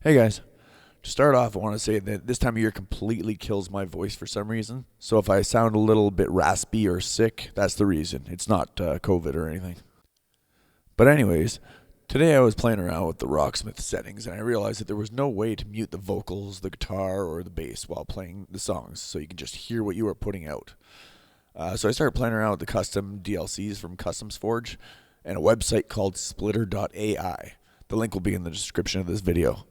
Hey guys, to start off, I want to say that this time of year completely kills my voice for some reason. So if I sound a little bit raspy or sick, that's the reason. It's not COVID or anything. But anyways, today I was playing around with the Rocksmith settings and I realized that there was no way to mute the vocals, the guitar, or the bass while playing the songs, so you can just hear what you are putting out. So I started playing around with the custom DLCs from Customsforge and a website called splitter.ai. The link will be in the description of this video.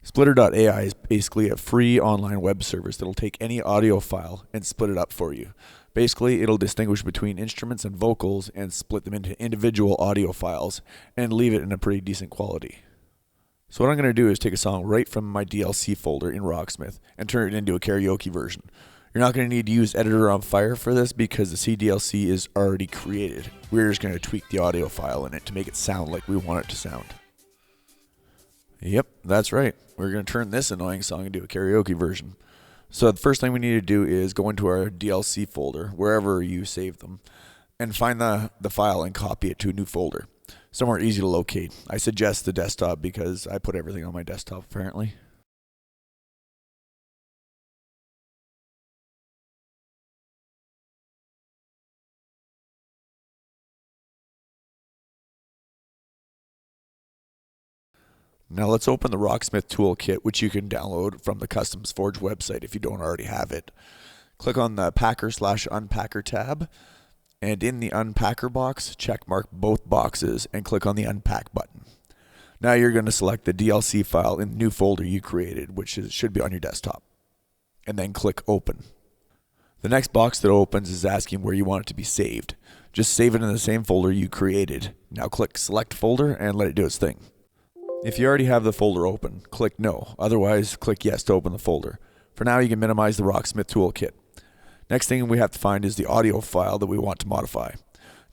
Splitter.ai is basically a free online web service that'll take any audio file and split it up for you. Basically, it'll distinguish between instruments and vocals and split them into individual audio files and leave it in a pretty decent quality. So what I'm going to do is take a song right from my DLC folder in Rocksmith and turn it into a karaoke version. You're not going to need to use Editor on Fire for this because the CDLC is already created. We're just going to tweak the audio file in it to make it sound like we want it to sound. Yep, that's right. We're going to turn this annoying song into a karaoke version. So the first thing we need to do is go into our DLC folder, wherever you save them, and find the file and copy it to a new folder. Somewhere easy to locate. I suggest the desktop because I put everything on my desktop apparently. Now let's open the Rocksmith toolkit, which you can download from the Customsforge website if you don't already have it. Click on the Packer/Unpacker tab, and in the Unpacker box, check mark both boxes and click on the Unpack button. Now you're going to select the DLC file in the new folder you created, which should be on your desktop, and then click Open. The next box that opens is asking where you want it to be saved. Just save it in the same folder you created. Now click Select Folder and let it do its thing. If you already have the folder open, click No. Otherwise, click Yes to open the folder. For now, you can minimize the Rocksmith toolkit. Next thing we have to find is the audio file that we want to modify.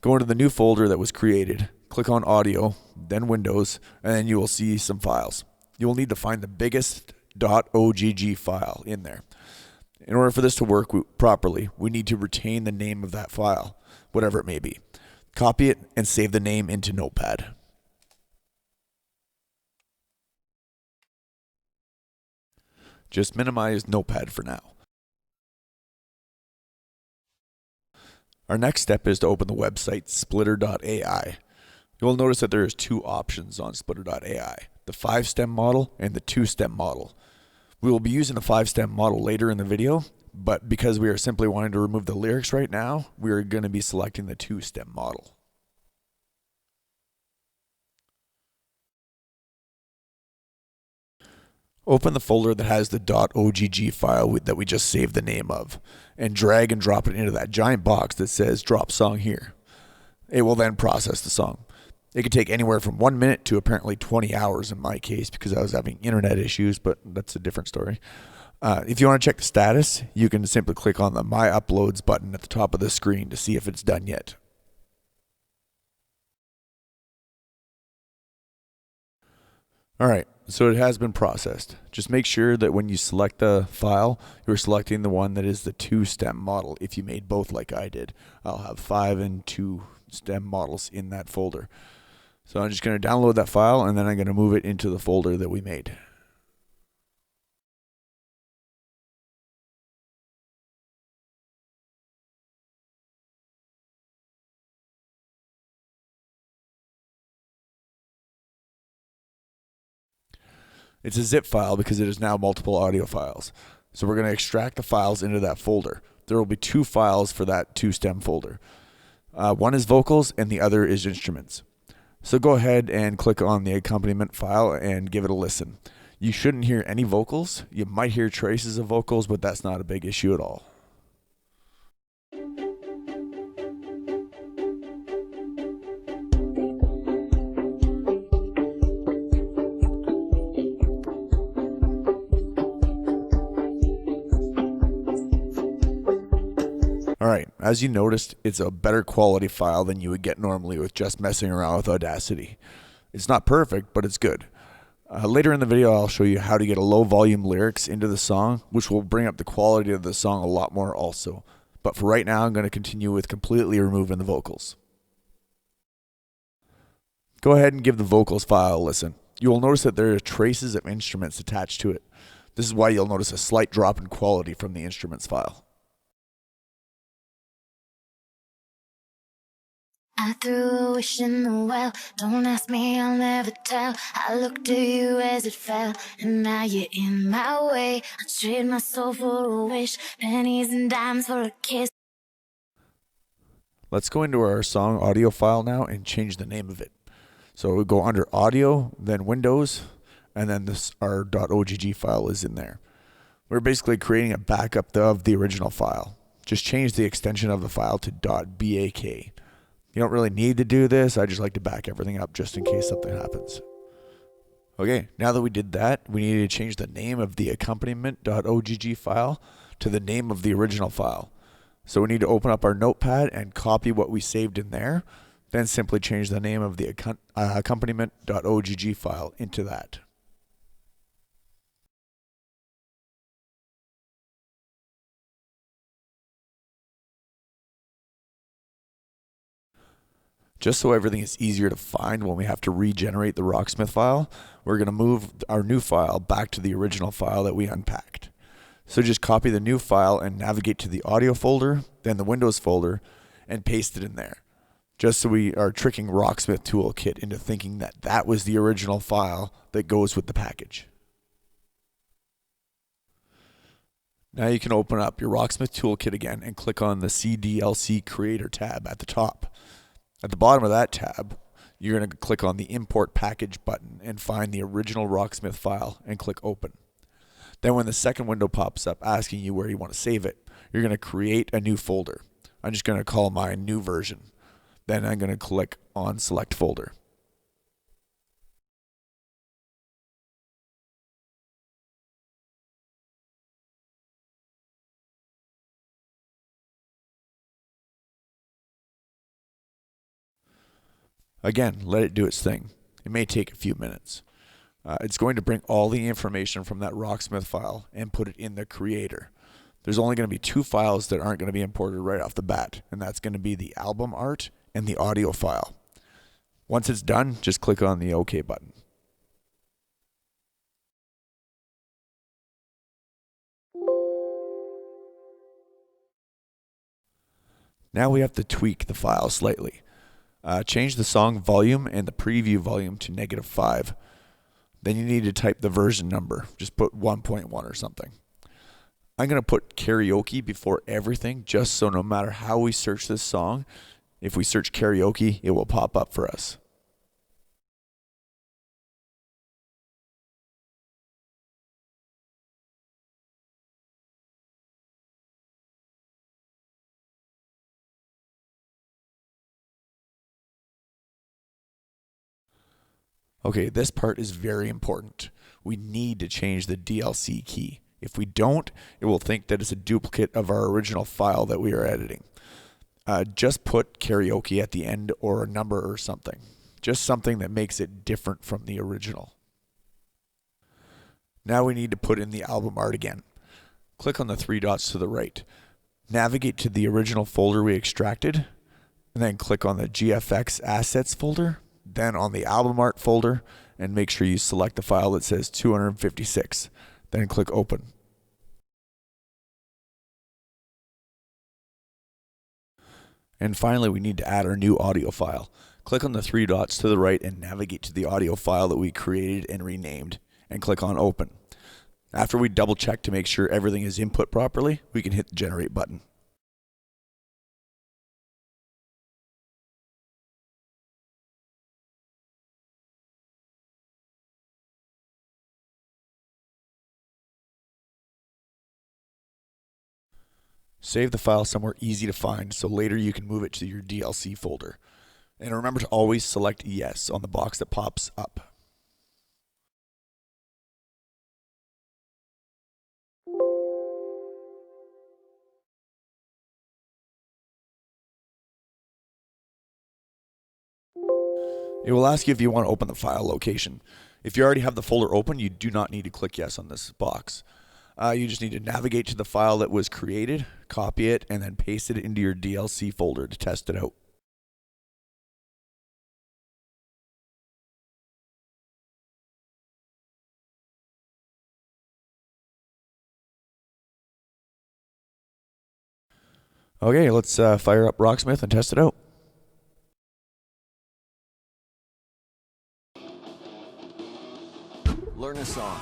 Go into the new folder that was created, click on Audio, then Windows, and then you will see some files. You will need to find the biggest .ogg file in there. In order for this to work properly, we need to retain the name of that file, whatever it may be. Copy it and save the name into Notepad. Just minimize Notepad for now. Our next step is to open the website splitter.ai. You will notice that there is two options on splitter.ai, the 5-stem model and the 2-stem model. We will be using the 5-stem model later in the video, but because we are simply wanting to remove the lyrics right now, we are going to be selecting the 2-stem model. Open the folder that has the .ogg file that we just saved the name of, and drag and drop it into that giant box that says Drop Song Here. It will then process the song. It could take anywhere from 1 minute to apparently 20 hours in my case because I was having internet issues, but that's a different story. If you want to check the status, you can simply click on the My Uploads button at the top of the screen to see if it's done yet. Alright, so it has been processed. Just make sure that when you select the file, you're selecting the one that is the 2-stem model. If you made both like I did, I'll have 5 and 2-stem models in that folder. So I'm just going to download that file and then I'm going to move it into the folder that we made. It's a zip file because it is now multiple audio files. So we're going to extract the files into that folder. There will be 2 files for that 2-stem folder. One is vocals and the other is instruments. So go ahead and click on the accompaniment file and give it a listen. You shouldn't hear any vocals. You might hear traces of vocals, but that's not a big issue at all. Alright, as you noticed, it's a better quality file than you would get normally with just messing around with Audacity. It's not perfect, but it's good. Later in the video, I'll show you how to get a low volume lyrics into the song, which will bring up the quality of the song a lot more also. But for right now, I'm going to continue with completely removing the vocals. Go ahead and give the vocals file a listen. you will notice that there are traces of instruments attached to it. This is why you'll notice a slight drop in quality from the instruments file. I threw a wish in the well. Don't ask me, I'll never tell. I looked at you as it fell, and now you're in my way. I trade my soul for a wish, pennies and dimes for a kiss. Let's go into our song audio file now and change the name of it. So we go under audio, then Windows, and then our .ogg file is in there. We're basically creating a backup of the original file. Just change the extension of the file to .bak. You don't really need to do this. I just like to back everything up just in case something happens. Okay, now that we did that, we need to change the name of the accompaniment.ogg file to the name of the original file. So we need to open up our notepad and copy what we saved in there, then simply change the name of the accompaniment.ogg file into that. Just so everything is easier to find when we have to regenerate the Rocksmith file, we're going to move our new file back to the original file that we unpacked. So just copy the new file and navigate to the audio folder, then the Windows folder, and paste it in there. Just so we are tricking Rocksmith Toolkit into thinking that that was the original file that goes with the package. Now you can open up your Rocksmith Toolkit again and click on the CDLC Creator tab at the top. At the bottom of that tab, you're going to click on the Import Package button and find the original Rocksmith file and click Open. Then when the second window pops up asking you where you want to save it, you're going to create a new folder. I'm just going to call mine New Version. Then I'm going to click on Select Folder. Again, let it do its thing. It may take a few minutes. It's going to bring all the information from that Rocksmith file and put it in the creator. There's only going to be two files that aren't going to be imported right off the bat, and that's going to be the album art and the audio file. Once it's done, just click on the OK button. Now we have to tweak the file slightly. Change the song volume and the preview volume to -5. Then you need to type the version number. Just put 1.1 or something. I'm going to put karaoke before everything just so no matter how we search this song, if we search karaoke, it will pop up for us. Okay, this part is very important. We need to change the DLC key. If we don't, it will think that it's a duplicate of our original file that we are editing. Just put karaoke at the end or a number or something. Just something that makes it different from the original. Now we need to put in the album art again. Click on the three dots to the right. Navigate to the original folder we extracted, and then click on the GFX Assets folder, then on the album art folder, and make sure you select the file that says 256. Then click Open. And finally, we need to add our new audio file. Click on the three dots to the right and navigate to the audio file that we created and renamed, and click on Open. After we double check to make sure everything is input properly, we can hit the Generate button. Save the file somewhere easy to find so later you can move it to your DLC folder. And remember to always select Yes on the box that pops up. It will ask you if you want to open the file location. If you already have the folder open, you do not need to click Yes on this box. You just need to navigate to the file that was created, copy it, and then paste it into your DLC folder to test it out. Okay, let's fire up Rocksmith and test it out. Learn a song.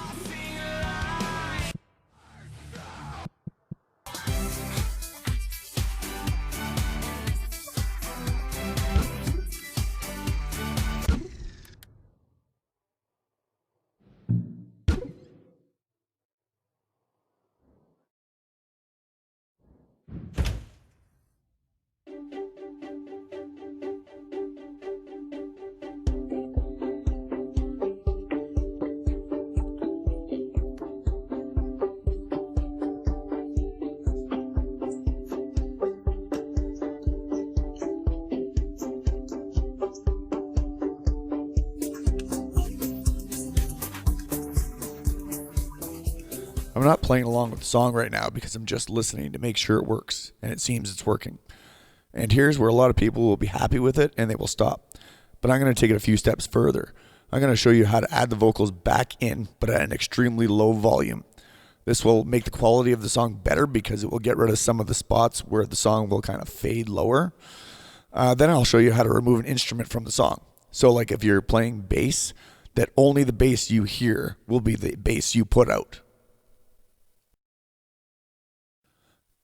I'm not playing along with the song right now because I'm just listening to make sure it works, and it seems it's working. And here's where a lot of people will be happy with it and they will stop. But I'm going to take it a few steps further. I'm going to show you how to add the vocals back in, but at an extremely low volume. This will make the quality of the song better because it will get rid of some of the spots where the song will kind of fade lower. Then I'll show you how to remove an instrument from the song. So like if you're playing bass, that only the bass you hear will be the bass you put out.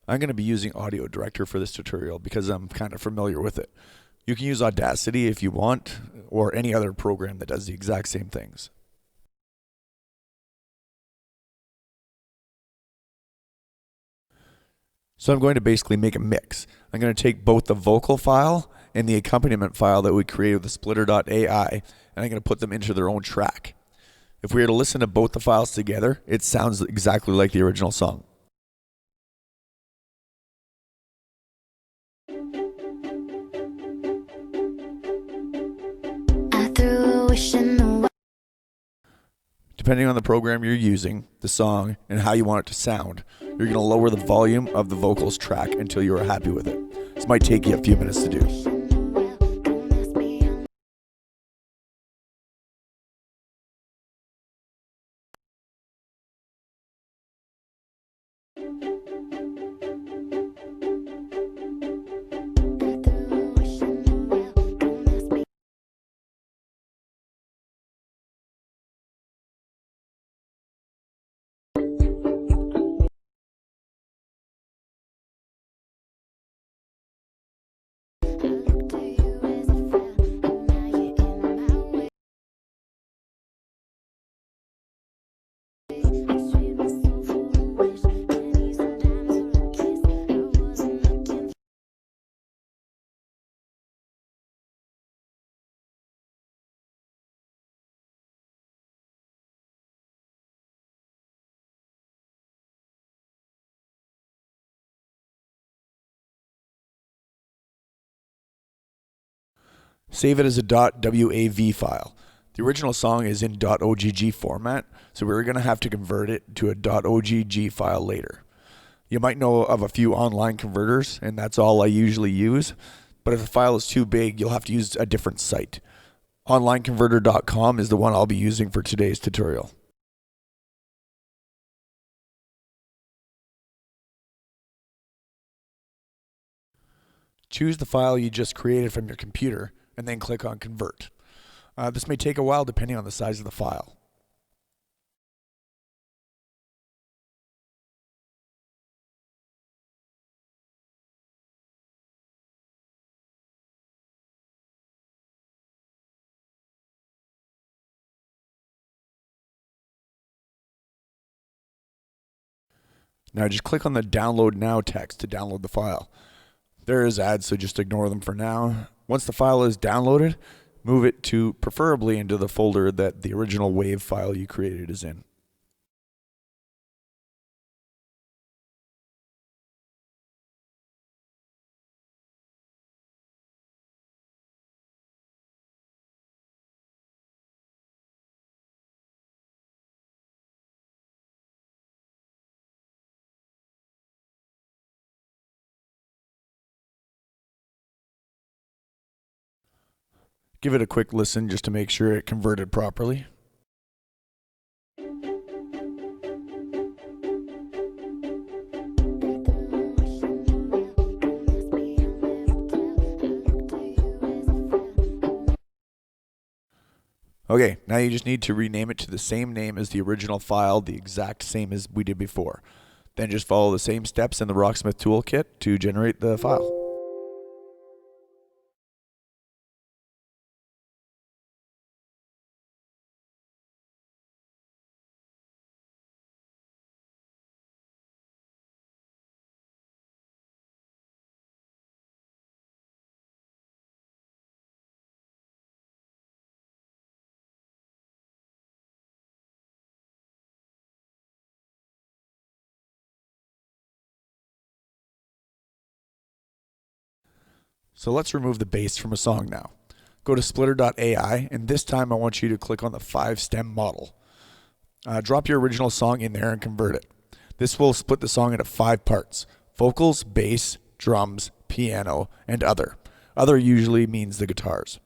I'm going to be using Audio Director for this tutorial because I'm kind of familiar with it. You can use Audacity if you want, or any other program that does the exact same things. So I'm going to basically make a mix. I'm going to take both the vocal file and the accompaniment file that we created with the splitter.ai, and I'm going to put them into their own track. If we were to listen to both the files together, it sounds exactly like the original song. Depending on the program you're using, the song, and how you want it to sound, you're going to lower the volume of the vocals track until you are happy with it. This might take you a few minutes to do. Save it as a .wav file. The original song is in .ogg format, so we're going to have to convert it to a .ogg file later. You might know of a few online converters, and that's all I usually use, but if the file is too big, you'll have to use a different site. Onlineconverter.com is the one I'll be using for today's tutorial. Choose the file you just created from your computer, and then click on Convert. This may take a while depending on the size of the file. Now just click on the Download Now text to download the file. There is ads, so just ignore them for now. Once the file is downloaded, move it to preferably into the folder that the original WAV file you created is in. Give it a quick listen just to make sure it converted properly. Okay, now you just need to rename it to the same name as the original file, the exact same as we did before. Then just follow the same steps in the Rocksmith toolkit to generate the file. So let's remove the bass from a song now. Go to splitter.ai, and this time I want you to click on the 5-stem model. Drop your original song in there and convert it. This will split the song into 5 parts: vocals, bass, drums, piano, and other. Other usually means the guitars.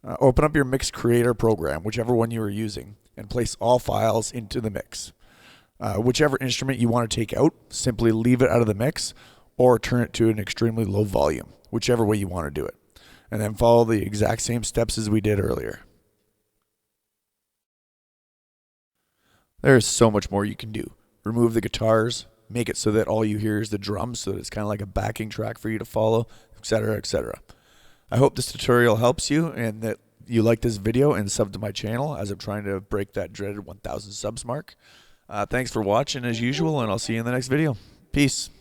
Open up your mix creator program, whichever one you are using, and place all files into the mix. Whichever instrument you want to take out, simply leave it out of the mix or turn it to an extremely low volume, whichever way you want to do it. And then follow the exact same steps as we did earlier. There's so much more you can do. Remove the guitars, make it so that all you hear is the drums, so that it's kind of like a backing track for you to follow, etc., etc. I hope this tutorial helps you and that you like this video and sub to my channel as I'm trying to break that dreaded 1,000 subs mark. Thanks for watching as usual, and I'll see you in the next video. Peace.